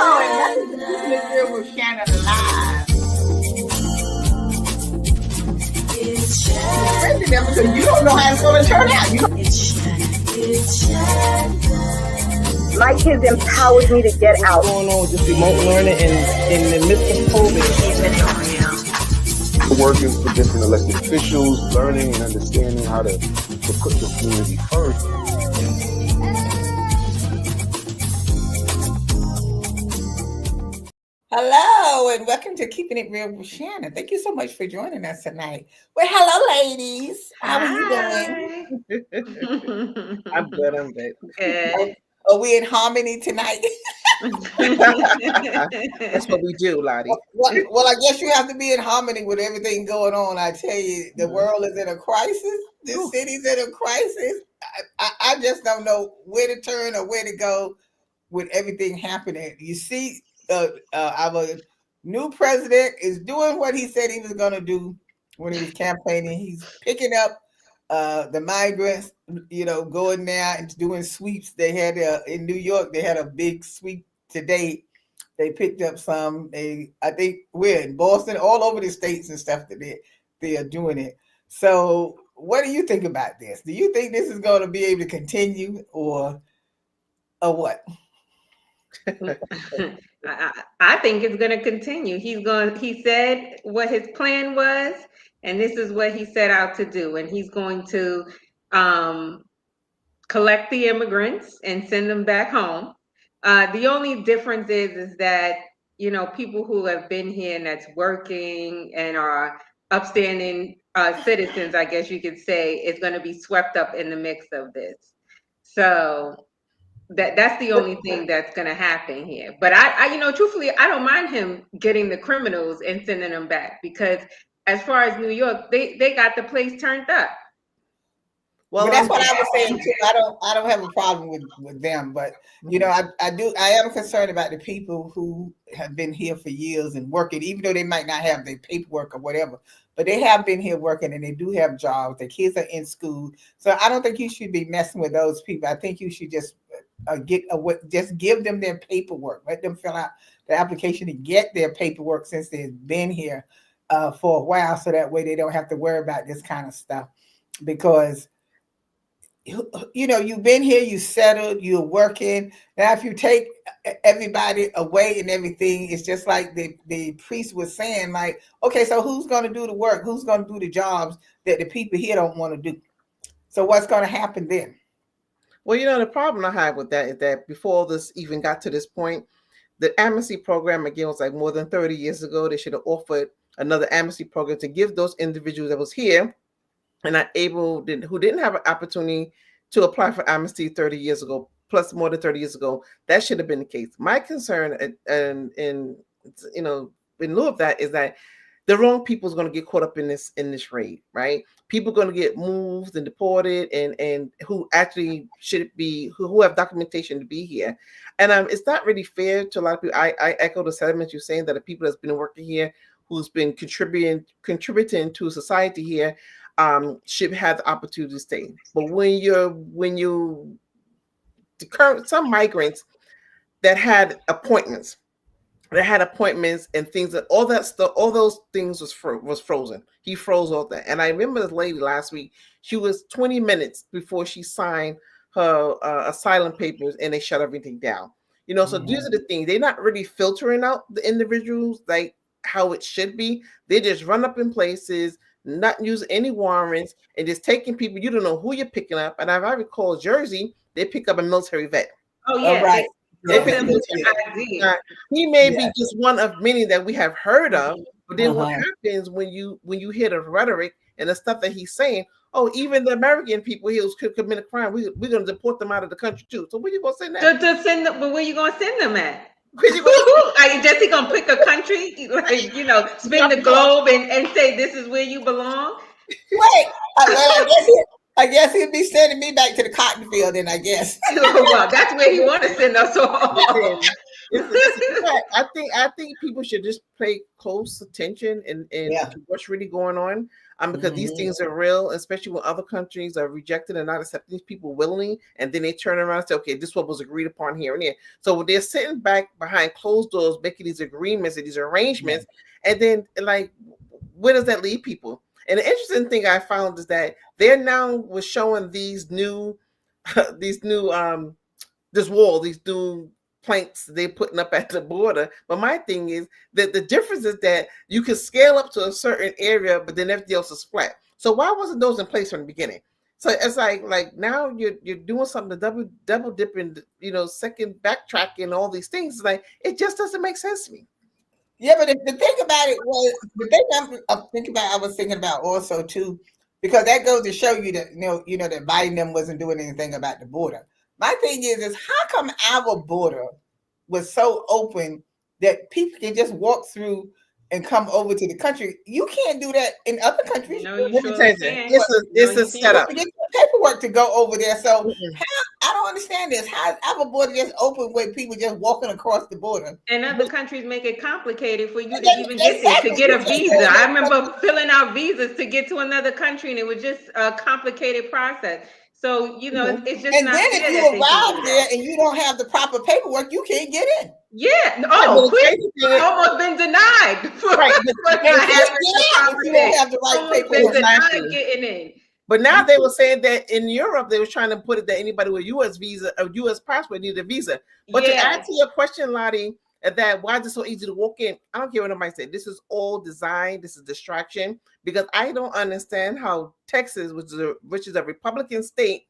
Hello, and welcome to Keeping It Real with Shannon Live. Because you don't know how it's going to turn out. My kids empowered me to get out. What's going on with this remote learning and in the midst of COVID? Working for different elected officials, learning and understanding how to put your community first. Hello, and welcome to Keeping It Real with Shannon. Thank you so much for joining us tonight. Well, hello, ladies. How are you doing? I'm good. Good. Are we in harmony tonight? That's what we do, Lottie. Well, I guess you have to be in harmony with everything going on. I tell you, the world is in a crisis. The city's in a crisis. I just don't know where to turn or where to go with everything happening. You see, our new president is doing what he said he was going to do when he was campaigning. He's picking up the migrants, going there and doing sweeps. They had in New York, they had a big sweep today. They picked up some. I think we're in Boston, all over the states and stuff that they are doing it. So, what do you think about this? Do you think this is going to be able to continue, or what? I think it's going to continue. He said what his plan was, and this is what he set out to do. And he's going to collect the immigrants and send them back home. The only difference is that, people who have been here and that's working and are upstanding citizens, I guess you could say, is going to be swept up in the mix of this. So that's the only thing that's going to happen here. But I truthfully, I don't mind him getting the criminals and sending them back, because as far as New York, they got the place turned up. Well, but that's what I was saying too. I don't have a problem with them, but I am concerned about the people who have been here for years and working, even though they might not have their paperwork or whatever, but they have been here working and they do have jobs. Their kids are in school, so I don't think you should be messing with those people. I think you should just give them their paperwork, let them fill out the application to get their paperwork since they've been here for a while, so that way they don't have to worry about this kind of stuff. Because you've been here, you settled, you're working. Now, if you take everybody away and everything, it's just like the priest was saying, like, okay, so who's going to do the work? Who's going to do the jobs that the people here don't want to do? So what's going to happen then? Well, the problem I have with that is that before this even got to this point, the amnesty program, again, was like more than 30 years ago. They should have offered another amnesty program to give those individuals that was here and who didn't have an opportunity to apply for amnesty 30 years ago, plus more than 30 years ago. That should have been the case. My concern, and in lieu of that, is that the wrong people is going to get caught up in this raid, right? People are going to get moved and deported, and who actually should be, who have documentation to be here. And it's not really fair to a lot of people. I echo the sentiments you're saying, that the people that's been working here, who's been contributing to society here, should have the opportunity to stay. But some migrants that had appointments and things, that all that stuff, all those things was frozen. He froze all that. And I remember this lady last week, she was 20 minutes before she signed her asylum papers, and they shut everything down. So these are the things. They're not really filtering out the individuals like how it should be. They just run up in places, not use any warrants, and just taking people. You don't know who you're picking up. And if I recall, Jersey, they pick up a military vet. Oh yeah, right. He may be just one of many that we have heard of. But then what happens when you hear the rhetoric and the stuff that he's saying? Oh, even the American people here who commit a crime, we're going to deport them out of the country too. So where you going to send that? To send them, but where you going to send them at? Are you just gonna pick a country, spin the globe and say this is where you belong? Wait, I guess he'd be sending me back to the cotton field, then I guess. Well, that's where he want to send us all. I think people should just pay close attention and to what's really going on. because these things are real, especially when other countries are rejected and not accepting these people willingly, and then they turn around and say, okay, this is what was agreed upon here and there. So when they're sitting back behind closed doors, making these agreements and these arrangements, and then like, where does that leave people? And the interesting thing I found is that they're now was showing these new, these new, this wall, these new planks they're putting up at the border. But my thing is that the difference is that you can scale up to a certain area, but then everything else is flat. So why wasn't those in place from the beginning? So it's like now you're doing something to double dipping, second backtracking, all these things. It's like, it just doesn't make sense to me. Yeah, but the thing about it was, the thing I was thinking about also too, because that goes to show you that that Biden them wasn't doing anything about the border. My thing is how come our border was so open that people can just walk through and come over to the country? You can't do that in other countries. No, you Let me surely tell you, can. it's a setup. You get paperwork to go over there. So I don't understand this. How is our border just open where people just walking across the border? And other countries make it complicated for you to even get there, to get a visa. I remember filling out visas to get to another country, and it was just a complicated process. So, it's just and not then fair if you that they can arrive do there that. and you don't have the proper paperwork, you can't get in. Yeah. But Oh, the clearly, crazy thing is- almost been denied for, Right, for but not You having can't the get out proper if you don't thing. have the right Almost been paperwork. denied Exactly. getting in. But now they were saying that in Europe, they were trying to put it that anybody with a U.S. visa, a U.S. passport needed a visa. But to Yes. answer your question, Lottie, that why is it so easy to walk in? I don't care what nobody said. This is all design. This is distraction, because I don't understand how Texas, which is a Republican state,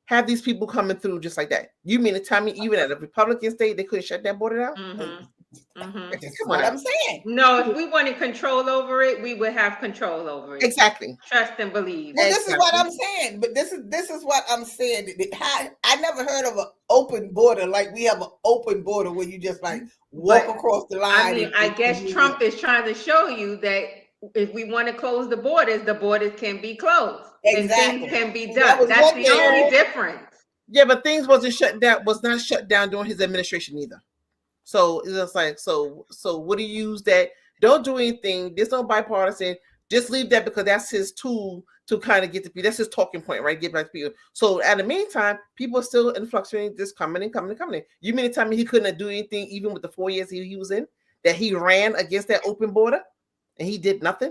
have these people coming through just like that. You mean to tell me even at a Republican state they couldn't shut that border down? This is Come what on. I'm saying. No, if we wanted control over it, we would have control over it. Exactly. Trust and believe. Well, this is what I'm saying. But this is what I'm saying. I never heard of an open border like we have an open border where you just like walk across the line. I mean, I guess Trump is trying to show you that if we want to close the borders can be closed. Exactly. And things can be That done. was That's one the thing. only difference. Yeah, but things was not shut down during his administration either. So it's just like, so what do you use that? Don't do anything. There's no bipartisan. Just leave that, because that's his tool to kind of get to people. That's his talking point, right? Get back to people. So at the meantime, people are still influxing, just coming in. You mean to tell me he couldn't do anything even with the 4 years he was in? That he ran against that open border and he did nothing?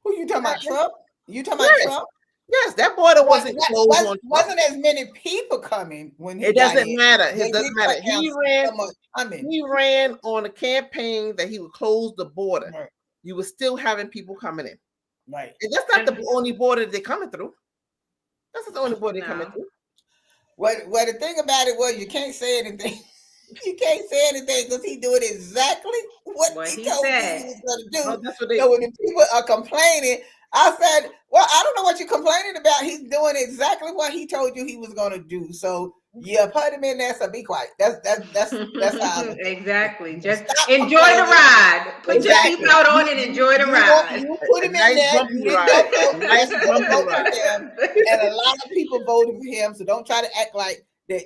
Who you talking about, Trump? You talking about Trump? Yes, that border wasn't closed. Wasn't as many people coming when he It doesn't got matter. in. It doesn't matter. He ran on a campaign that he would close the border. Right. You were still having people coming in. Right. And that's not the only border they're coming through. That's not the only border they're coming through. Well, the thing about it was, you can't say anything. You can't say anything because he doing exactly what he told you he was going to do. Oh, that's what so when the people are complaining, I said, well, I don't know what you're complaining about. He's doing exactly what he told you he was going to do. So you put him in there, so be quiet. That's how. Exactly. Just enjoy the ride. Put your seatbelt on and enjoy the ride. You put him in there. And a lot of people voted for him. So don't try to act like that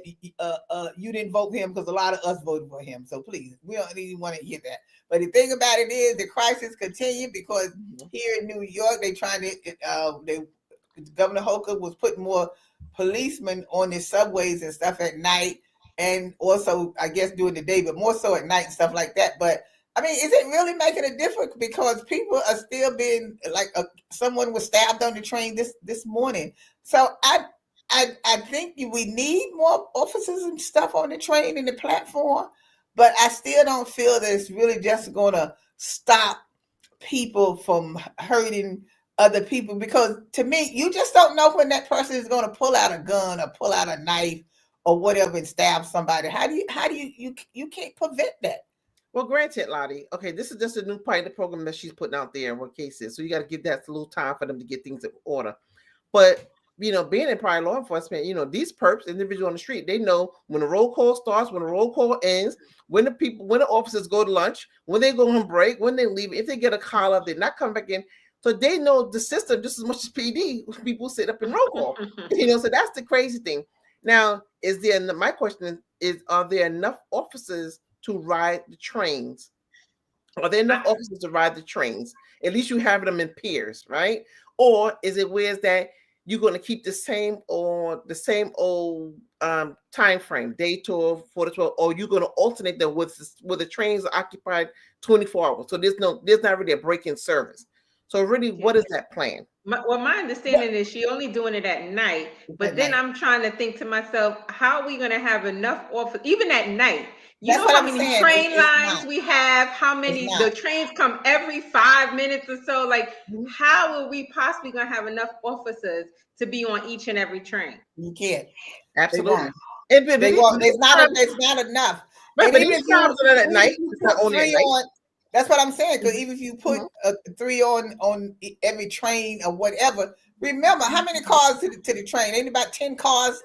you didn't vote for him, because a lot of us voted for him. So please, we don't even want to hear that. But the thing about it is the crisis continued, because here in New York, they trying to, Governor Hochul was putting more policemen on the subways and stuff at night, and also I guess during the day, but more so at night and stuff like that. But I mean, is it really making a difference? Because people are still being like, someone was stabbed on the train this morning. So I think we need more officers and stuff on the train and the platform, but I still don't feel that it's really just going to stop people from hurting other people, because to me, you just don't know when that person is going to pull out a gun or pull out a knife or whatever and stab somebody. How do you can't prevent that? Well, granted, Lottie, okay, this is just a new part of the program that she's putting out there in what cases. So you got to give that a little time for them to get things in order. But being in prior law enforcement, these perps, individuals on the street, they know when the roll call starts, when the roll call ends, when the officers go to lunch, when they go on break, when they leave, if they get a call up, they're not coming back in. So they know the system just as much as PD. People sit up in roll call, so that's the crazy thing. Now, my question is, are there enough officers to ride the trains Are there enough officers to ride the trains? At least you have them in pairs, right? Or is it where is that you're going to keep the same old time frame, day 12, 4 to 12, or you're going to alternate them with the trains are occupied 24 hours. So there's not really a break in service. So really, what is that plan? My understanding is she only doing it at night, but then I'm trying to think to myself, how are we going to have enough officers, even at night? You know how many train lines we have, how many, the trains come every 5 minutes or so. Like, how are we possibly going to have enough officers to be on each and every train? You can't. Absolutely. It's not enough. Right, but even at night, it's not only at night. That's what I'm saying. Because even if you put 3 on every train or whatever, remember how many cars to the train? Ain't about 10 cars.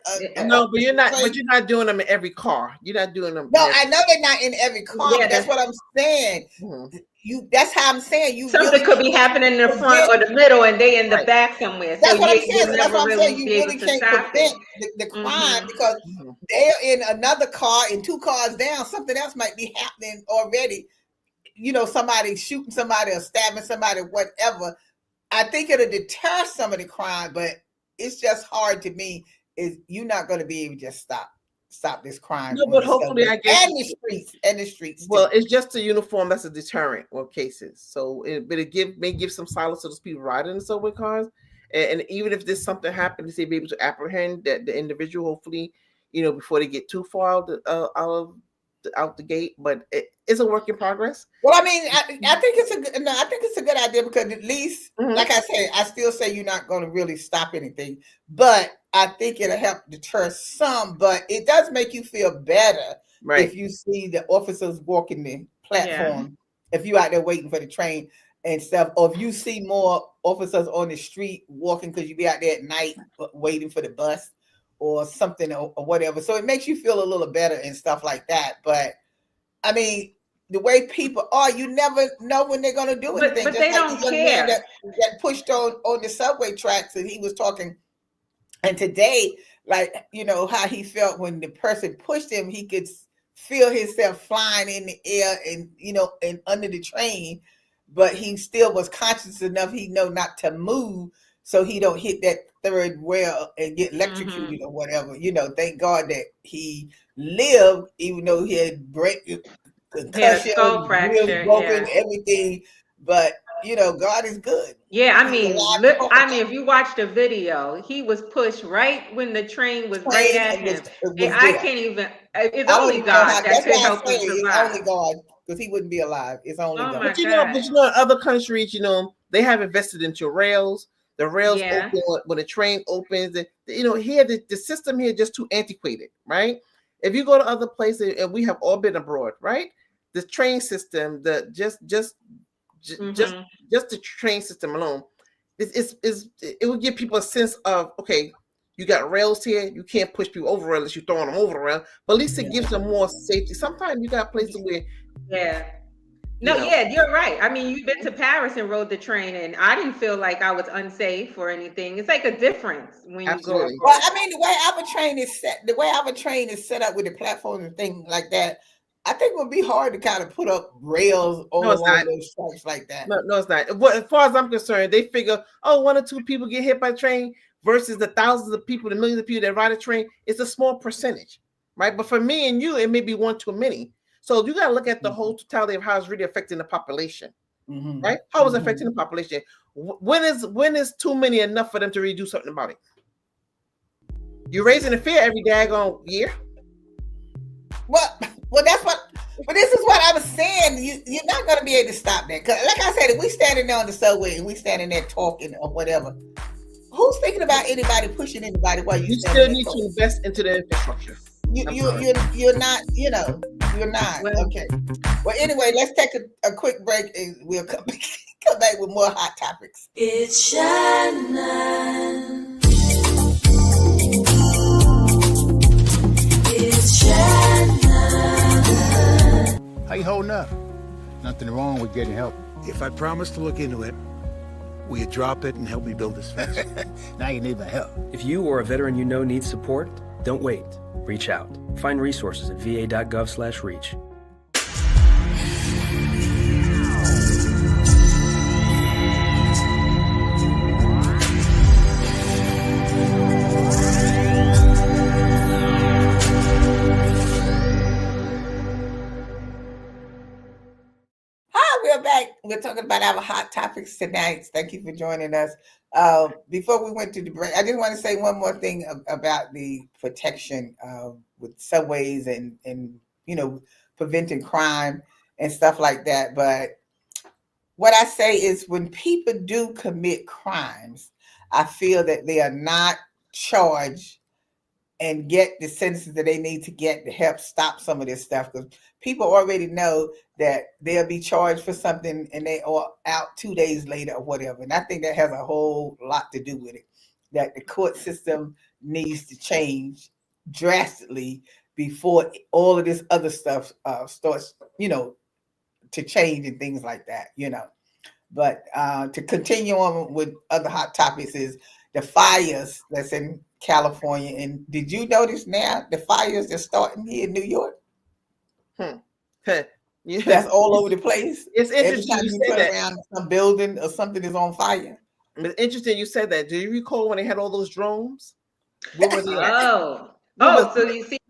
No, but you're not. But you're not doing them in every car. You're not doing them. No, I know they're not in every car. Yeah, that's what I'm saying. That's how I'm saying. Something could be happening in the front or the middle, and they in the back somewhere. That's what I'm saying. That's what I'm saying. You really can't prevent the crime because they're in another car and 2 cars down. Something else might be happening already. You know, somebody shooting somebody or stabbing somebody, whatever. I think it'll deter some of the crime, but it's just hard to me. Is you're not going to be able to just stop this crime? No, but hopefully, I guess and the streets. Well, it's just a uniform that's a deterrent on cases. So, but it may give some solace to those people riding in the subway cars, and even if there's something happens, they be able to apprehend that the individual. Hopefully, before they get too far out the gate, but it's a work in progress. Well, I mean, I think it's a good idea because at least, like I said, I still say you're not going to really stop anything, but I think it'll help deter some. But it does make you feel better if you see the officers walking the platform, if you're out there waiting for the train and stuff, or if you see more officers on the street walking because you be out there at night waiting for the bus or something or whatever. So it makes you feel a little better and stuff like that. But I mean, the way people are, you never know when they're going to do anything. But they don't care. That pushed on the subway tracks, and he was talking. And today, like, how he felt when the person pushed him, he could feel himself flying in the air and, and under the train, but he still was conscious enough, he know not to move so he don't hit that third rail and get electrocuted or whatever. Thank God that he lived, even though he had concussion, skull fracture, broken, everything. But God is good. Yeah, I mean, if you watch the video, he was pushed right when the train was right at him. I can't even. It's only God that could help him survive. It's only God, because he wouldn't be alive. It's only God. But in other countries, they have invested into rails. The rails open when the train opens. Here the system here is just too antiquated, right? If you go to other places, and we have all been abroad, right? The train system, just the train system alone, it will give people a sense of, okay, you got rails here, you can't push people over rails unless you're throwing them over the rail, but at least it gives them more safety. Sometimes you got places where you're right. I mean, you've been to Paris and rode the train, and I didn't feel like I was unsafe or anything. It's like a difference when you go. Well, I mean, the way our train is set up with the platform and things like that, I think it would be hard to kind of put up rails over those tracks like that. No, it's not. Well, as far as I'm concerned, they figure, 1 or 2 people get hit by a train versus the thousands of people, the millions of people that ride a train. It's a small percentage, right? But for me and you, it may be 1 too many. So you got to look at the whole totality of how it's really affecting the population, right? How is it affecting the population? When is too many enough for them to really do something about it? You're raising the fear every daggone year. Well, but this is what I was saying. You're not going to be able to stop that. Because like I said, if we standing there on the subway and we standing there talking or whatever, who's thinking about anybody pushing anybody while you still need to invest into the infrastructure. You're not, you're not. Okay. Well, anyway, let's take a quick break and we'll come back with more hot topics. It's Shannon. It's Shannon. How you holding up? Nothing wrong with getting help. If I promise to look into it, will you drop it and help me build this fence? Now you need my help. If you or a veteran you know needs support, don't wait. Reach out. Find resources at va.gov/reach. We're talking about our hot topics tonight. Thank you for joining us. Before we went to the break, I just want to say one more thing about the protection with subways and preventing crime and stuff like that. But what I say is when people do commit crimes, I feel that they are not charged and get the sentences that they need to get to help stop some of this stuff, because people already know that they'll be charged for something and they are out 2 days later or whatever. And I think that has a whole lot to do with it, that the court system needs to change drastically before all of this other stuff starts, to change and things like that, But to continue on with other hot topics is the fires that's in California. And did you notice now the fires that's starting here in New York? Yeah. That's all over the place. It's Every interesting time you you say turn that. around, some building or something is on fire. It's interesting you said that. Do you recall when they had all those drones? Where were they at? So you see,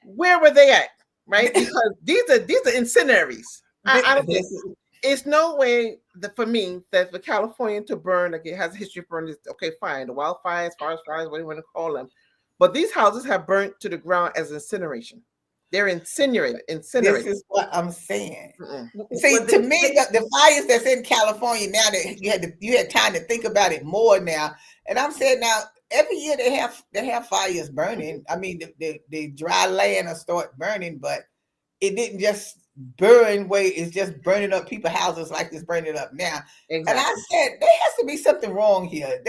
where were they at? Right? Because these are incendiaries. I don't think it's no way that for me that for California to burn, like it has a history of burning. Okay, fine. The wildfires, forest fires, what do you want to call them? But these houses have burnt to the ground as incineration. They're incinerated. This is what I'm saying. See, Well, to me, the fires that's in California now, that you had time to think about it more now. And I'm saying now, every year they have fires burning. I mean, the dry land will start burning, but it didn't just burn where it's just burning up people's houses like it's burning up now. Exactly. And I said there has to be something wrong here.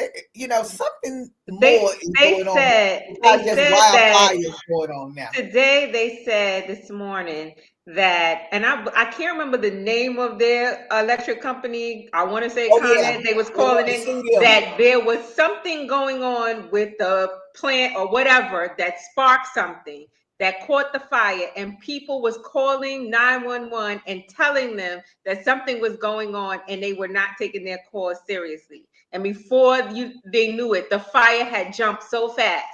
Something more is going on. They said that going on now. Today they said this morning that, and I can't remember the name of their electric company. I want to say Con They was calling it that there was something going on with the plant or whatever that sparked something that caught the fire, and people was calling 911 and telling them that something was going on and they were not taking their calls seriously. And before they knew it, the fire had jumped so fast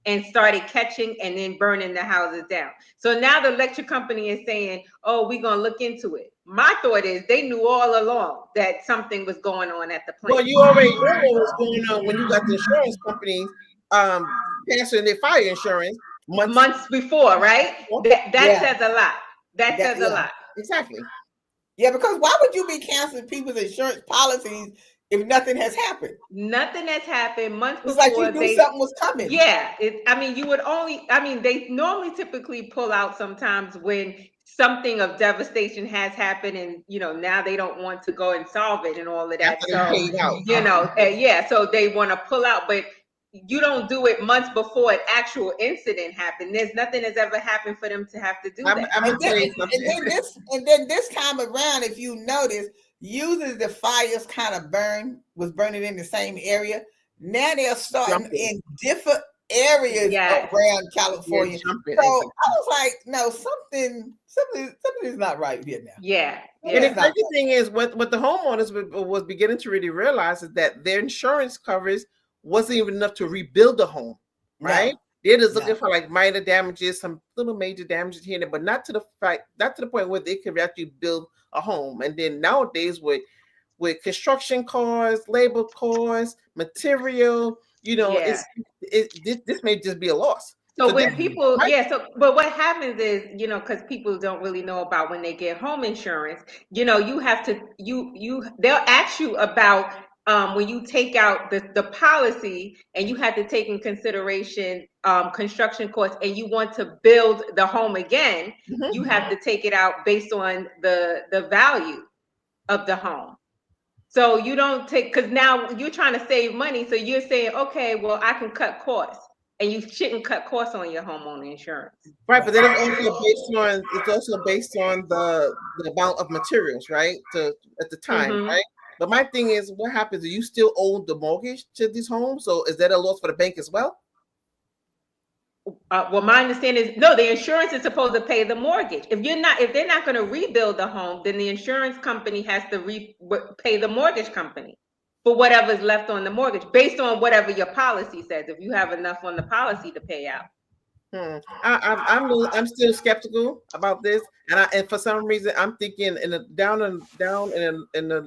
and started catching and then burning the houses down. So now the electric company is saying, oh, we're going to look into it. My thought is they knew all along that something was going on at the plant. Well, you already knew what was going on when you got the insurance companies canceling their fire insurance months before, right? That says a lot. That says a lot. Exactly. Yeah, because why would you be canceling people's insurance policies if nothing has happened? Nothing has happened months before. It's like you knew something was coming. Yeah. They normally typically pull out sometimes when something of devastation has happened and, now they don't want to go and solve it and all of that. So, so they want to pull out, but you don't do it months before an actual incident happened. There's nothing has ever happened for them to have to do that. And then this time around, if you notice, usually the fires kind of was burning in the same area. Now they're starting in different areas around California. So I was like, no, something is not right here now. Yeah. And the crazy thing is what the homeowners was beginning to really realize is that their insurance coverage wasn't even enough to rebuild the home, right? They're just looking for like minor damages, some little major damages here and there, but not to the point where they could actually build a home. And then nowadays with construction costs, labor costs, material, this may just be a loss. So when people, but what happens is, because people don't really know about when they get home insurance, you have to, they'll ask you about when you take out the policy and you have to take in consideration construction costs and you want to build the home again, you have to take it out based on the value of the home. So you don't take, because now you're trying to save money. So you're saying, okay, well, I can cut costs. And you shouldn't cut costs on your homeowner insurance. Right, but then it's also based on the amount of materials, right? At the time, right? But my thing is, what happens? Do you still owe the mortgage to these homes? So is that a loss for the bank as well? Well, my understanding is no. The insurance is supposed to pay the mortgage. If they're not going to rebuild the home, then the insurance company has to pay the mortgage company for whatever's left on the mortgage, based on whatever your policy says. If you have enough on the policy to pay out. I'm still skeptical about this, and for some reason I'm thinking in the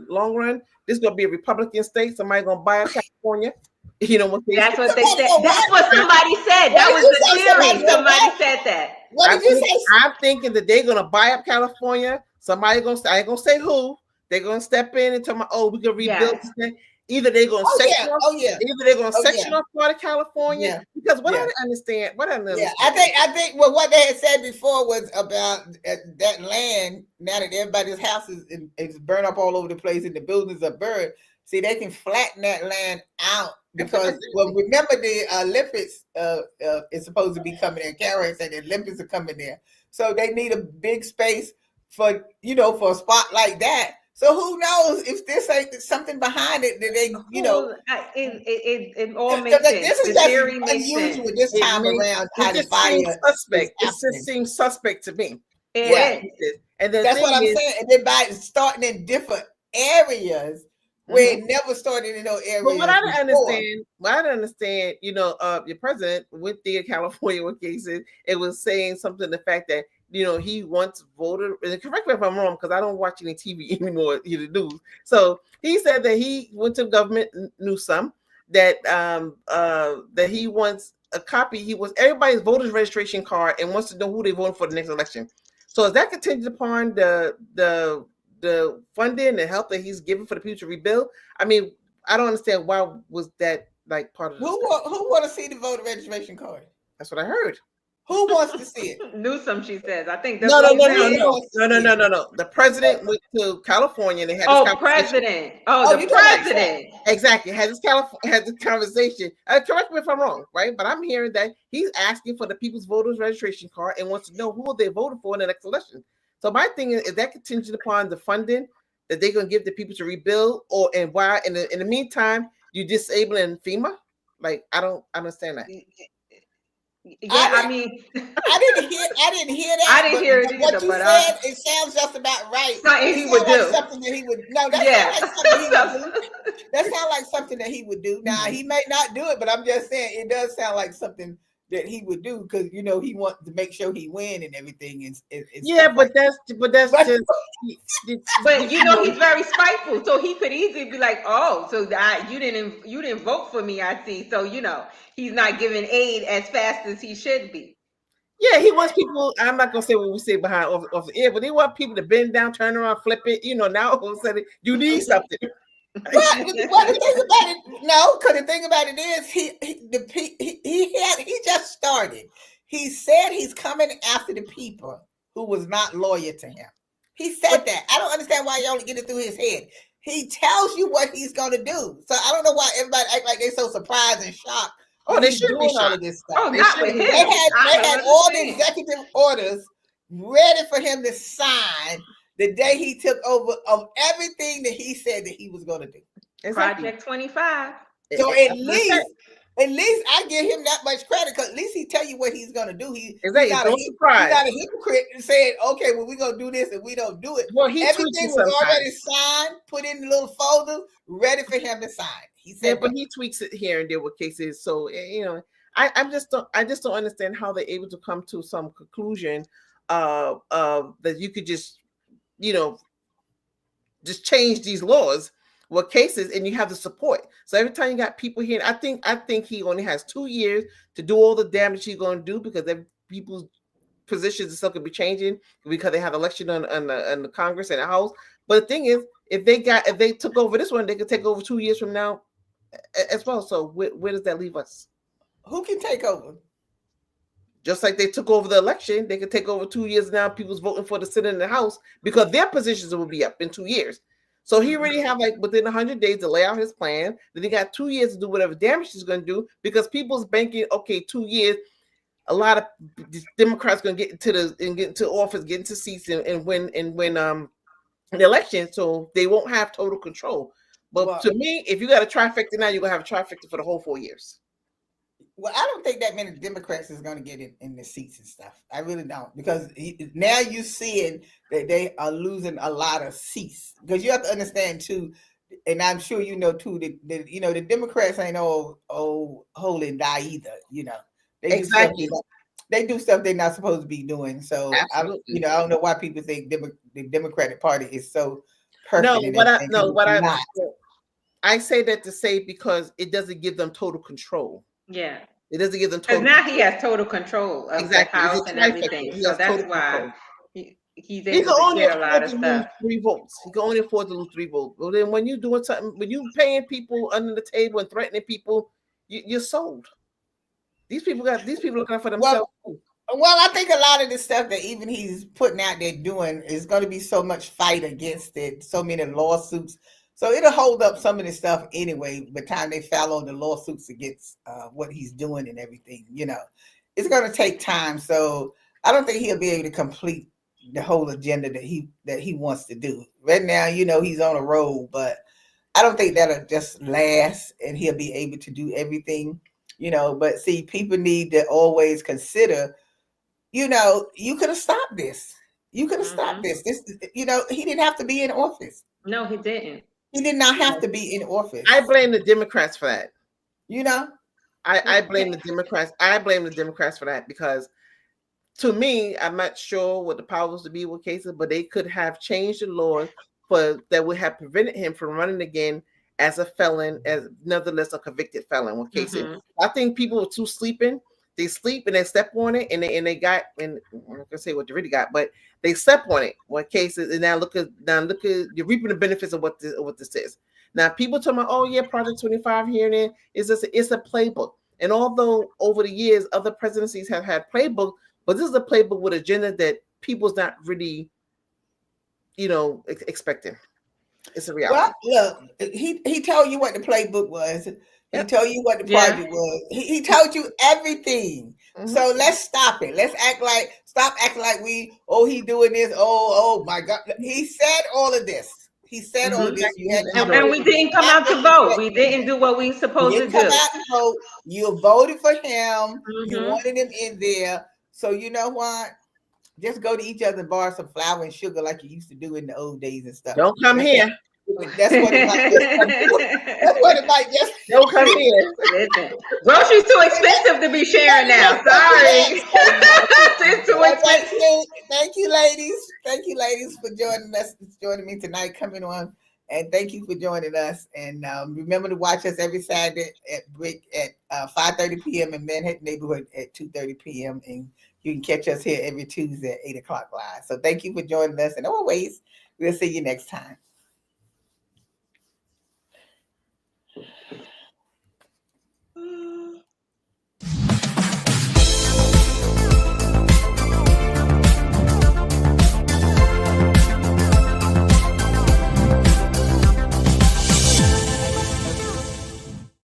long run, this is gonna be a Republican state. Somebody gonna buy up California. You know what? That's what they said. What? That's what somebody said. What That did was you the say? theory. Somebody said that. What did you say? I'm thinking that they're gonna buy up California. Somebody gonna, I ain't gonna say who. They're gonna step in and tell me, oh, we can rebuild this thing. Either they're gonna section off, either they're gonna section off part of California. Because what I didn't understand, I think what they had said before was about that land. Now that everybody's house is burned up all over the place and the buildings are burned, see, they can flatten that land out because remember the Olympics is supposed to be coming there. Karen said the Olympics are coming there, so they need a big space for for a spot like that. So who knows if this ain't something behind it that they, it all makes sense. This is just unusual this time around. It just seems suspect. It just seems suspect to me. And that's what I'm saying. And then by starting in different areas where it never started in those areas. But what I didn't understand, your president went there in California with cases. It was saying something, the fact that he wants voter. Correct me if I'm wrong, because I don't watch any TV anymore, the news. So he said that he went to government Newsom that that he wants a copy. He wants everybody's voter's registration card and wants to know who they voting for the next election. So is that contingent upon the funding and the help that he's giving for the people to rebuild? I mean, I don't understand why was that like part of the who want to see the voter registration card? That's what I heard. Who wants to see it? Newsom, she says. I think that's no. The president went to California and they had the president. Exactly. Had this conversation. Correct me if I'm wrong, right? But I'm hearing that he's asking for the people's voters registration card and wants to know who they voted for in the next election. So my thing is that contingent upon the funding that they're gonna give the people to rebuild, and why in the meantime you disabling FEMA? Like I don't understand that. I mean, I didn't hear that. I didn't hear it either. What you said, it sounds just about right. Something he would do. Something that he would. No, that sounds like something he would do. That sounds like something that he would do. Now he may not do it, but I'm just saying it does sound like something that he would do because he wants to make sure he win and everything. But that's just. But he's very spiteful, so he could easily be like, "Oh, so you didn't vote for me, I see." So he's not giving aid as fast as he should be. Yeah, he wants people. I'm not gonna say what we say behind off the air, but he wants people to bend down, turn around, flip it. Now all of a sudden you need something. Well, the thing about it, because the thing about it is he just started. He said he's coming after the people who was not loyal to him. He said that. I don't understand why y'all get it through his head. He tells you what he's going to do. So I don't know why everybody act like they're so surprised and shocked. Oh, they should be all of this stuff. Oh, not with him. They had all the executive orders ready for him to sign the day he took over of everything that he said that he was going to do. Project 25. So at least I give him that much credit because at least he tell you what he's going to do. He's not a hypocrite and saying, okay, well, we're going to do this and we don't do it. Well, everything was already signed, put in the little folder, ready for him to sign. He said, but he tweaks it here and there with cases. So I just don't understand how they're able to come to some conclusion that you could just change these laws with cases and you have the support. So every time you got people here, I think he only has 2 years to do all the damage he's going to do because people's positions and stuff could be changing because they have election on the Congress and the House. But the thing is, if they took over this one, they could take over 2 years from now as well. So where does that leave us? Who can take over? Just like they took over the election, they could take over 2 years now. People's voting for the Senate and the House because their positions will be up in 2 years. So he really have within 100 days to lay out his plan. Then he got 2 years to do whatever damage he's going to do because people's banking. Okay, 2 years. A lot of Democrats going to get into office, get into seats, and win the election. So they won't have total control. But to me, if you got a trifecta now, you're gonna have a trifecta for the whole 4 years. Well, I don't think that many Democrats is going to get in the seats and stuff. I really don't, because now you're seeing that they are losing a lot of seats. Because you have to understand too, and I'm sure you know too, that the Democrats ain't all holy and die either. They they do stuff they're not supposed to be doing. So Absolutely. I don't know why people think the Democratic Party is so perfect. No, in what I everything, 'cause no, what it's not. I say that to say because it doesn't give them total control. Yeah. It doesn't give them Because total now control. he has total control of Exactly. the It's house a and trifecta. everything. He So has that's total why control. he's He can able to only get a lot afford of to lose stuff. 3 votes. He can only afford to lose 3 votes. Well, then when you're doing something, when you paying people under the table and threatening people, you're sold. These people looking out for themselves. Well, I think a lot of the stuff that even he's putting out there doing is going to be so much fight against it, so many lawsuits. So it'll hold up some of the stuff anyway. By the time they file on the lawsuits against what he's doing and everything, it's going to take time. So I don't think he'll be able to complete the whole agenda that he wants to do. Right now, he's on a roll, but I don't think that'll just last, and he'll be able to do everything. But see, people need to always consider. You could have stopped this. You could have stopped this. He didn't have to be in office. No, he didn't. He did not have to be in office. I blame the Democrats for that. I blame the Democrats. I blame the Democrats for that because to me, I'm not sure what the powers to be with cases, but they could have changed the law that would have prevented him from running again as a felon, as nonetheless a convicted felon with cases. I think people were too sleeping. They sleep and they step on it, and they got, and I'm not gonna say what they really got, but they slept on it. What cases? And now look at you're reaping the benefits of what this is. Now people talking about, oh yeah, Project 25 here and there. It's a playbook. And although over the years other presidencies have had playbook, but this is a playbook with agenda that people's not really, expecting. It's a reality. Well, look, he told you what the playbook was. He told you what the project was. He told you everything. So let's stop it. Stop acting like he doing this. Oh my God. He said all of this. He said all of this. And we didn't come out to vote. We didn't do what we supposed to do. Come out to vote. You voted for him. You wanted him in there. So you know what? Just go to each other and borrow some flour and sugar like you used to do in the old days and stuff. Don't come here. That's what it might just come to. That's what it might just. Don't come here. Listen, groceries too expensive to be sharing now. Sorry. It's too expensive. Thank you, ladies. Thank you, ladies, for joining me tonight, coming on. And thank you for joining us. And remember to watch us every Saturday at 5:30 p.m. in Manhattan neighborhood at 2:30 p.m. And you can catch us here every Tuesday at 8 o'clock live. So thank you for joining us. And always, we'll see you next time.